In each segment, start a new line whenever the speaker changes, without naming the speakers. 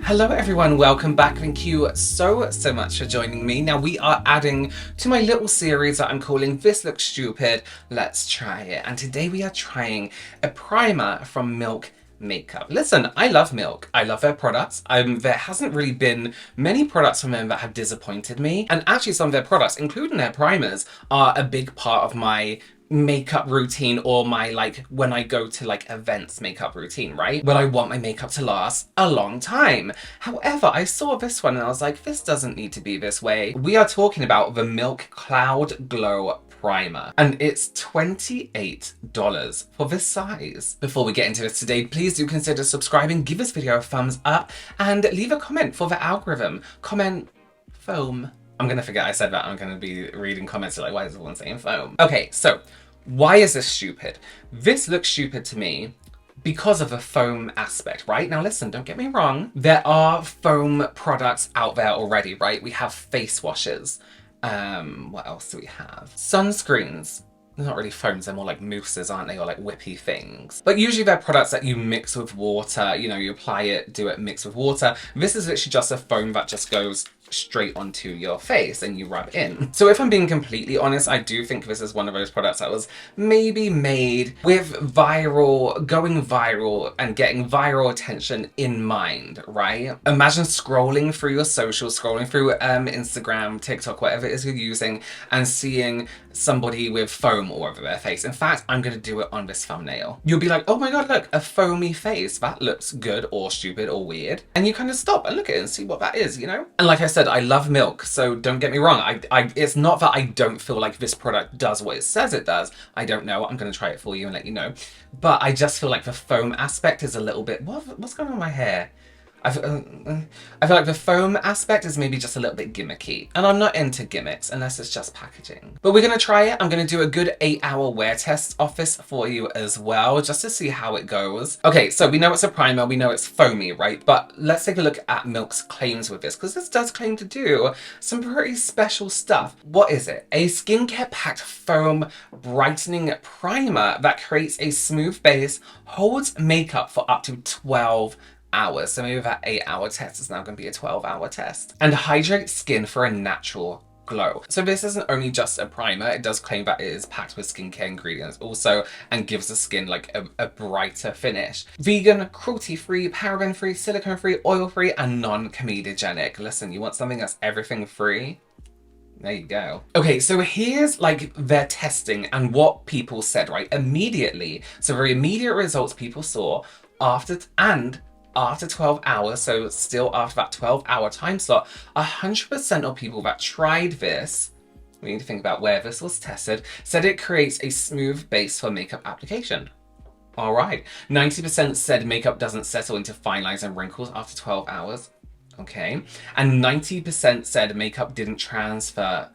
Hello everyone, welcome back. Thank you so much for joining me. Now we are adding to my little series that I'm calling This Looks Stupid, Let's Try It. And today we are trying a primer from Milk Makeup. Listen, I love Milk. I love their products. There hasn't really been many products from them that have disappointed me. And actually some of their products, including their primers, are a big part of my makeup routine, or my when I go to events makeup routine, right? When I want my makeup to last a long time. However, I saw this one and I was like, this doesn't need to be this way. We are talking about the Milk Cloud Glow Primer, and it's $28 for this size. Before we get into this today, please do consider subscribing, give this video a thumbs up, and leave a comment for the algorithm. Comment foam. I'm gonna forget I said that. I'm gonna be reading comments like, why is everyone saying foam? Okay, so why is this stupid? This looks stupid to me because of the foam aspect, right? Now listen, don't get me wrong. There are foam products out there already, right? We have face washes. What else do we have? Sunscreens. They're not really foams, they're more like mousses, aren't they? Or like whippy things. But usually they're products that you mix with water, you know, you apply it, do it, mix with water. This is literally just a foam that just goes straight onto your face and you rub in. So if I'm being completely honest, I do think this is one of those products that was maybe made with going viral and getting viral attention in mind, right? Imagine scrolling through your socials, scrolling through Instagram, TikTok, whatever it is you're using, and seeing somebody with foam all over their face. In fact, I'm gonna do it on this thumbnail. You'll be like, oh my god, look, a foamy face. That looks good or stupid or weird. And you kind of stop and look at it and see what that is, you know? And like I said, I love Milk, so don't get me wrong. It's not that I don't feel like this product does what it says it does. I don't know. I'm gonna try it for you and let you know. But I just feel like the foam aspect is a little bit, what's going on with my hair? I feel like the foam aspect is maybe just a little bit gimmicky, and I'm not into gimmicks unless it's just packaging. But we're gonna try it. I'm gonna do a good 8-hour wear test of this for you as well, just to see how it goes. Okay, so we know it's a primer, we know it's foamy, right? But let's take a look at Milk's claims with this, because this does claim to do some pretty special stuff. What is it? A skincare packed foam brightening primer that creates a smooth base, holds makeup for up to 12 hours. So maybe that 8-hour test is now going to be a 12-hour test. And hydrates skin for a natural glow. So this isn't only just a primer, it does claim that it is packed with skincare ingredients also, and gives the skin like a brighter finish. Vegan, cruelty-free, paraben-free, silicone-free, oil-free, and non-comedogenic. Listen, you want something that's everything free? There you go. Okay, so here's like their testing and what people said, right? Immediately. So very immediate results people saw after 12 hours, so still after that 12-hour time slot, 100% of people that tried this, we need to think about where this was tested, said it creates a smooth base for makeup application. All right. 90% said makeup doesn't settle into fine lines and wrinkles after 12 hours. Okay. And 90% said makeup didn't transfer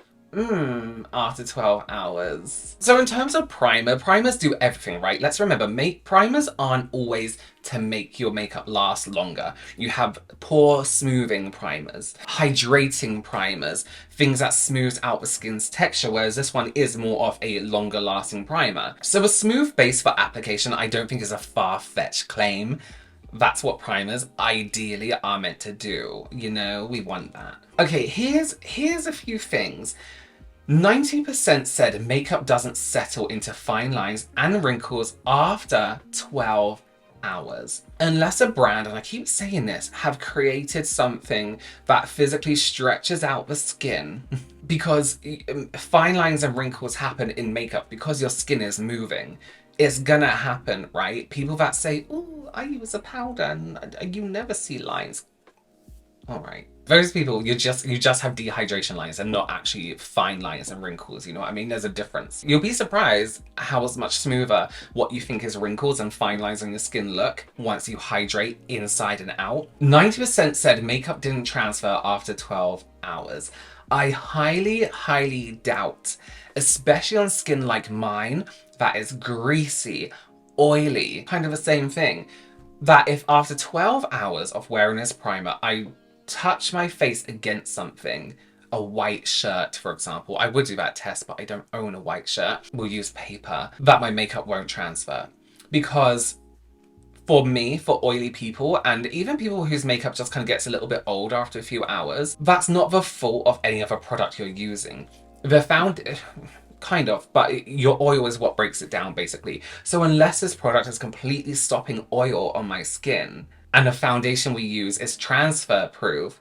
after 12 hours. So in terms of primers do everything, right? Let's remember, primers aren't always to make your makeup last longer. You have pore smoothing primers, hydrating primers, things that smooth out the skin's texture, whereas this one is more of a longer lasting primer. So a smooth base for application, I don't think is a far-fetched claim. That's what primers ideally are meant to do. You know, we want that. Okay, here's a few things. 90% said makeup doesn't settle into fine lines and wrinkles after 12 hours. Unless a brand, and I keep saying this, have created something that physically stretches out the skin, because fine lines and wrinkles happen in makeup because your skin is moving. It's gonna happen, right? People that say, oh, I use a powder and you never see lines. All right. Those people, you just have dehydration lines and not actually fine lines and wrinkles, you know what I mean? There's a difference. You'll be surprised how much smoother what you think is wrinkles and fine lines on your skin look once you hydrate inside and out. 90% said makeup didn't transfer after 12 hours. I highly doubt, especially on skin like mine, that is greasy, oily, kind of the same thing, that if after 12 hours of wearing this primer, I touch my face against something, a white shirt, for example, I would do that test, but I don't own a white shirt. We'll use paper, that my makeup won't transfer. Because For me, for oily people, and even people whose makeup just kind of gets a little bit old after a few hours, that's not the fault of any other product you're using. The found kind of, but your oil is what breaks it down basically. So unless this product is completely stopping oil on my skin and the foundation we use is transfer proof,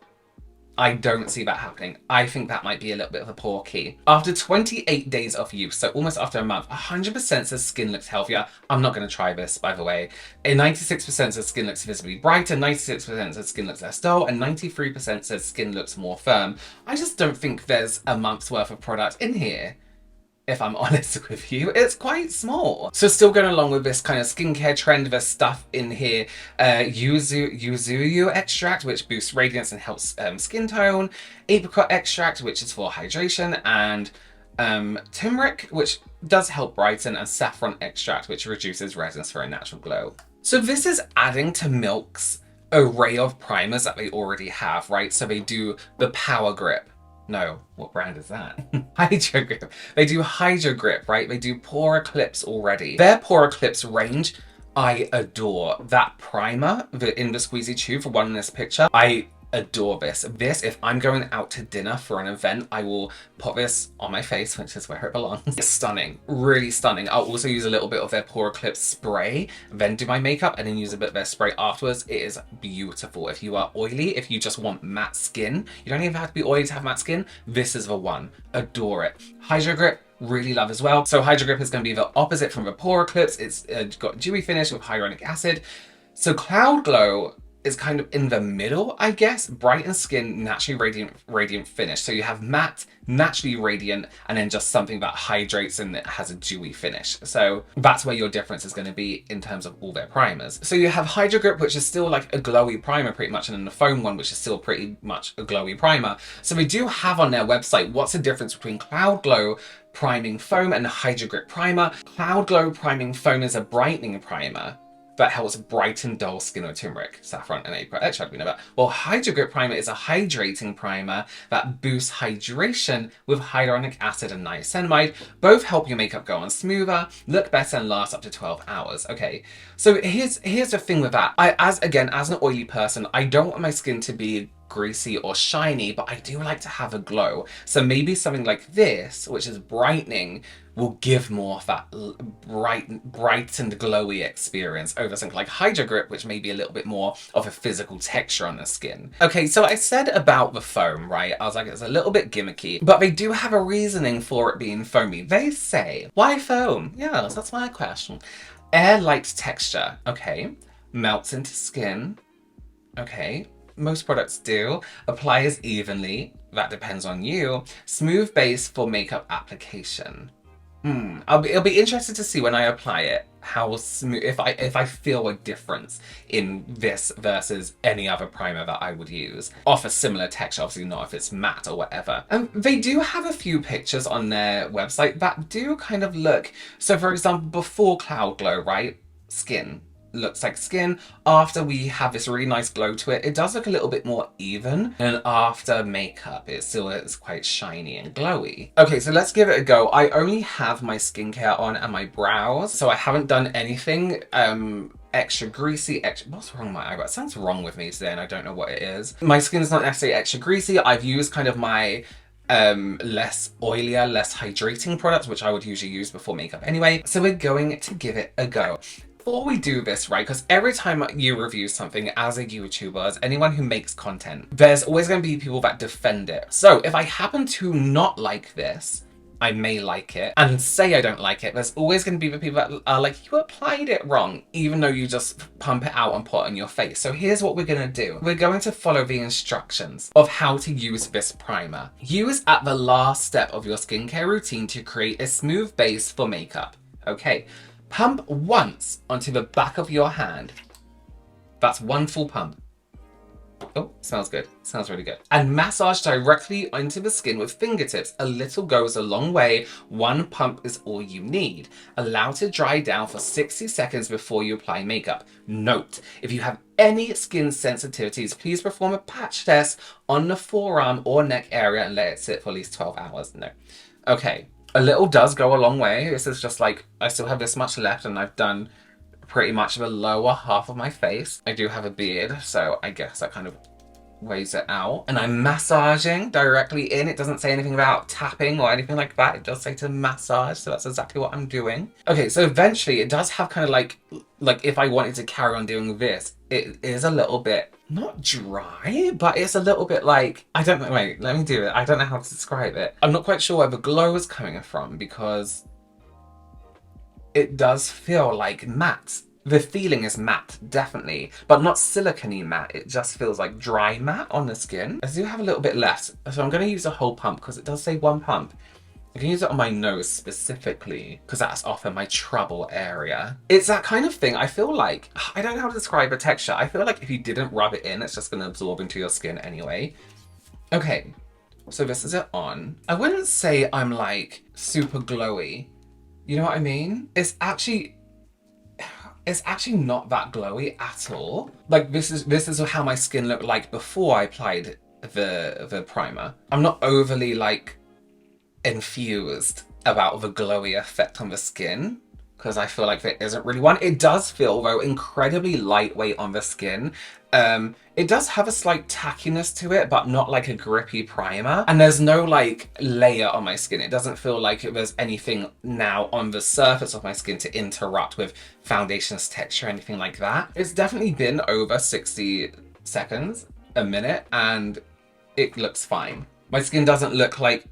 I don't see that happening. I think that might be a little bit of a poor key. After 28 days of use, so almost after a month, 100% says skin looks healthier. I'm not going to try this, by the way. 96% says skin looks visibly brighter, 96% says skin looks less dull, and 93% says skin looks more firm. I just don't think there's a month's worth of product in here. If I'm honest with you, it's quite small. So still going along with this kind of skincare trend, there's stuff in here, yuzu extract, which boosts radiance and helps skin tone, apricot extract, which is for hydration, and turmeric, which does help brighten, and saffron extract, which reduces redness for a natural glow. So this is adding to Milk's array of primers that they already have, right? So they do the Power Grip. No, what brand is that? Hydro Grip. They do Hydro Grip, right? They do Pore Eclipse already. Their Pore Eclipse range, I adore. That primer in the squeezy tube for one in this picture, I adore this. This, if I'm going out to dinner for an event, I will put this on my face, which is where it belongs. It's stunning, really stunning. I'll also use a little bit of their Pore Eclipse spray, then do my makeup, and then use a bit of their spray afterwards. It is beautiful. If you are oily, if you just want matte skin, you don't even have to be oily to have matte skin, this is the one. Adore it. Hydro Grip, really love as well. So Hydro Grip is going to be the opposite from the Pore Eclipse. It's got dewy finish with hyaluronic acid. So Cloud Glow is kind of in the middle, I guess. Brighten skin, naturally radiant finish. So you have matte, naturally radiant, and then just something that hydrates and it has a dewy finish. So that's where your difference is going to be in terms of all their primers. So you have Hydro Grip, which is still like a glowy primer pretty much, and then the foam one, which is still pretty much a glowy primer. So we do have on their website what's the difference between Cloud Glow priming foam and Hydro Grip primer. Cloud Glow priming foam is a brightening primer that helps brighten dull skin with turmeric, saffron, and apricot extract, we know that. Well, Hydro Grip primer is a hydrating primer that boosts hydration with hyaluronic acid and niacinamide. Both help your makeup go on smoother, look better, and last up to 12 hours. Okay, so here's the thing with that. As an oily person, I don't want my skin to be greasy or shiny, but I do like to have a glow. So maybe something like this, which is brightening, will give more of that brightened glowy experience over something like Hydro Grip, which may be a little bit more of a physical texture on the skin. Okay, so I said about the foam, right? I was like, it's a little bit gimmicky, but they do have a reasoning for it being foamy. They say, why foam? Yes, that's my question. Air-light texture, okay. Melts into skin, okay. Most products do. Applies evenly. That depends on you. Smooth base for makeup application. It'll be interesting to see when I apply it how smooth, if I feel a difference in this versus any other primer that I would use of a similar texture. Obviously not if it's matte or whatever. They do have a few pictures on their website that do kind of look. So for example, before Cloud Glow, right? Skin. Looks like skin. After we have this really nice glow to it, it does look a little bit more even. And after makeup, it still is quite shiny and glowy. Okay, so let's give it a go. I only have my skincare on and my brows, so I haven't done anything extra greasy, what's wrong with my eyebrow? It sounds wrong with me today and I don't know what it is. My skin's not necessarily extra greasy. I've used kind of my less oilier, less hydrating products, which I would usually use before makeup anyway. So we're going to give it a go. Before we do this, right, because every time you review something as a YouTuber, as anyone who makes content, there's always going to be people that defend it. So if I happen to not like this, I may like it, and say I don't like it, there's always going to be the people that are like, you applied it wrong, even though you just pump it out and put it on your face. So here's what we're going to do. We're going to follow the instructions of how to use this primer. Use at the last step of your skincare routine to create a smooth base for makeup. Okay. Pump once onto the back of your hand. That's one full pump. Oh, smells good. Smells really good. And massage directly onto the skin with fingertips. A little goes a long way. One pump is all you need. Allow to dry down for 60 seconds before you apply makeup. Note, if you have any skin sensitivities, please perform a patch test on the forearm or neck area and let it sit for at least 12 hours. No. Okay. A little does go a long way. This is just like, I still have this much left and I've done pretty much the lower half of my face. I do have a beard, so I guess that kind of weighs it out. And I'm massaging directly in. It doesn't say anything about tapping or anything like that. It does say to massage, so that's exactly what I'm doing. Okay, so eventually it does have kind of like if I wanted to carry on doing this, it is a little bit, not dry, but it's a little bit like, I don't know, wait, let me do it. I don't know how to describe it. I'm not quite sure where the glow is coming from because it does feel like matte. The feeling is matte, definitely, but not silicone matte. It just feels like dry matte on the skin. I do have a little bit left, so I'm going to use a whole pump because it does say one pump. I can use it on my nose specifically because that's often my trouble area. It's that kind of thing. I feel like, I don't know how to describe the texture. I feel like if you didn't rub it in, it's just going to absorb into your skin anyway. Okay, so this is it on. I wouldn't say I'm like super glowy. You know what I mean? It's actually not that glowy at all. Like this is how my skin looked like before I applied the primer. I'm not overly like infused about the glowy effect on the skin because I feel like there isn't really one. It does feel though incredibly lightweight on the skin. It does have a slight tackiness to it, but not like a grippy primer. And there's no like layer on my skin. It doesn't feel like there's anything now on the surface of my skin to interrupt with foundation's texture or anything like that. It's definitely been over 60 seconds, a minute, and it looks fine. My skin doesn't look like,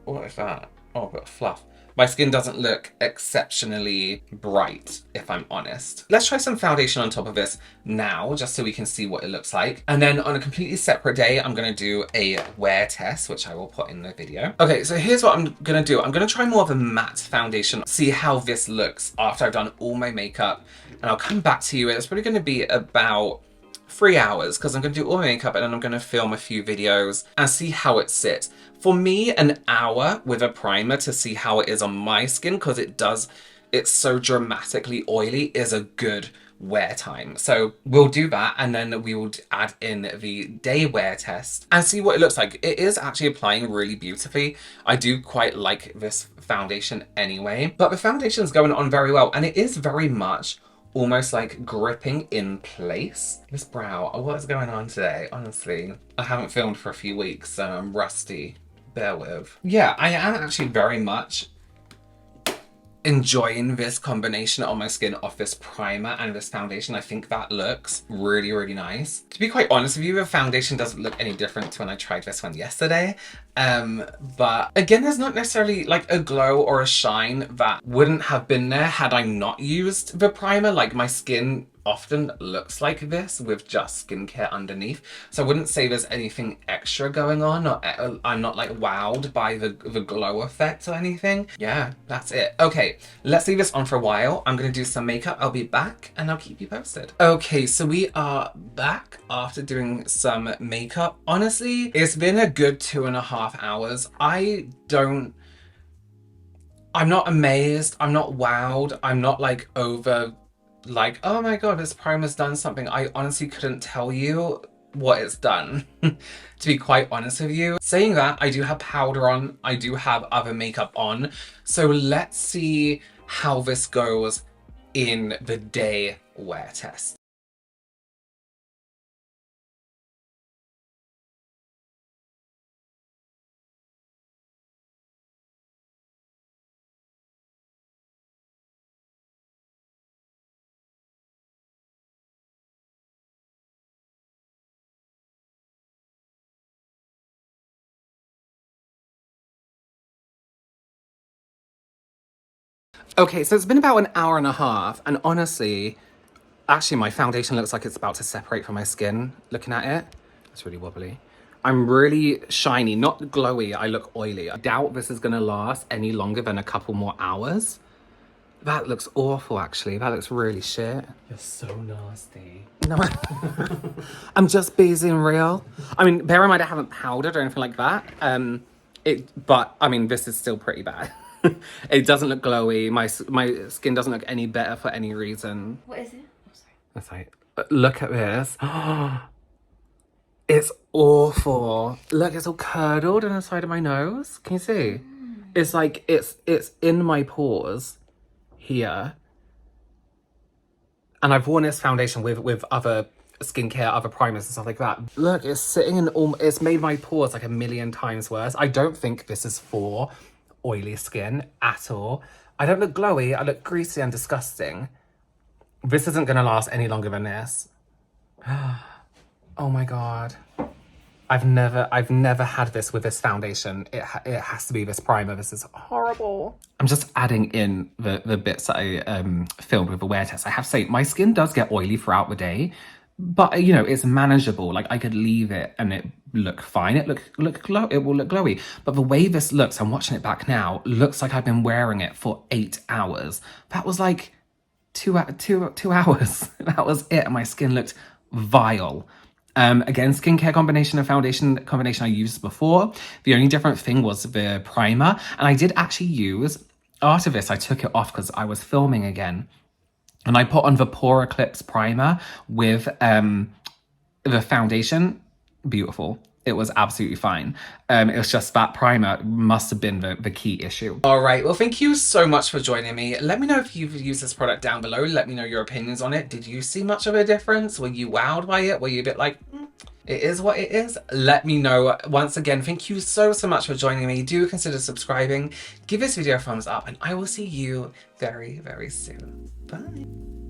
what is that? Oh, a bit of fluff. My skin doesn't look exceptionally bright, if I'm honest. Let's try some foundation on top of this now, just so we can see what it looks like. And then on a completely separate day, I'm gonna do a wear test, which I will put in the video. Okay, so here's what I'm gonna do. I'm gonna try more of a matte foundation, see how this looks after I've done all my makeup, and I'll come back to you. It's probably gonna be about 3 hours because I'm going to do all my makeup and then I'm going to film a few videos and see how it sits. For me, an hour with a primer to see how it is on my skin because it's so dramatically oily is a good wear time. So we'll do that and then we will add in the day wear test and see what it looks like. It is actually applying really beautifully. I do quite like this foundation anyway, but the foundation's going on very well and it is very much almost like gripping in place. This brow, what is going on today? Honestly, I haven't filmed for a few weeks, so I'm rusty. Bear with. Yeah, I am actually very much enjoying this combination on my skin of this primer and this foundation. I think that looks really, really nice. To be quite honest with you, the foundation doesn't look any different to when I tried this one yesterday. But again, there's not necessarily like a glow or a shine that wouldn't have been there had I not used the primer. Like my skin often looks like this with just skincare underneath. So I wouldn't say there's anything extra going on, or I'm not like wowed by the glow effect or anything. Yeah, that's it. Okay, let's leave this on for a while. I'm gonna do some makeup. I'll be back and I'll keep you posted. Okay, so we are back after doing some makeup. Honestly, it's been a good 2.5 hours. I'm not amazed. I'm not wowed. I'm not like over like, oh my god, this primer's done something. I honestly couldn't tell you what it's done, to be quite honest with you. Saying that, I do have powder on, I do have other makeup on, so let's see how this goes in the day wear test. Okay, so it's been about an hour and a half, and honestly, actually my foundation looks like it's about to separate from my skin, looking at it. It's really wobbly. I'm really shiny, not glowy, I look oily. I doubt this is gonna last any longer than a couple more hours. That looks awful, actually. That looks really shit. You're so nasty. No, I'm just being real. I mean, bear in mind I haven't powdered or anything like that. But I mean, this is still pretty bad. It doesn't look glowy. My skin doesn't look any better for any reason.
What is it? Oh, sorry.
That's right. Look at this. It's awful. Look, it's all curdled on the side of my nose. Can you see? It's like, it's in my pores here. And I've worn this foundation with other skincare, other primers and stuff like that. Look, it's sitting in it's made my pores like a million times worse. I don't think this is for oily skin at all. I don't look glowy, I look greasy and disgusting. This isn't gonna last any longer than this. Oh my God. I've never had this with this foundation. It has to be this primer. This is horrible. I'm just adding in the bits that I filmed with the wear test. I have to say, my skin does get oily throughout the day, but you know, it's manageable. Like I could leave it and it look fine. It will look glowy. But the way this looks, I'm watching it back now, looks like I've been wearing it for 8 hours. That was like 2 hours. That was it. And my skin looked vile. Again, skincare combination and foundation combination I used before. The only different thing was the primer. And I did actually use, after this, I took it off because I was filming again. And I put on the Pore Eclipse primer with the foundation. Beautiful. It was absolutely fine. It was just that primer must have been the key issue. All right, well, thank you so much for joining me. Let me know if you've used this product down below. Let me know your opinions on it. Did you see much of a difference? Were you wowed by it? Were you a bit like, it is what it is? Let me know. Once again, thank you so much for joining me. Do consider subscribing. Give this video a thumbs up and I will see you very, very soon. Bye.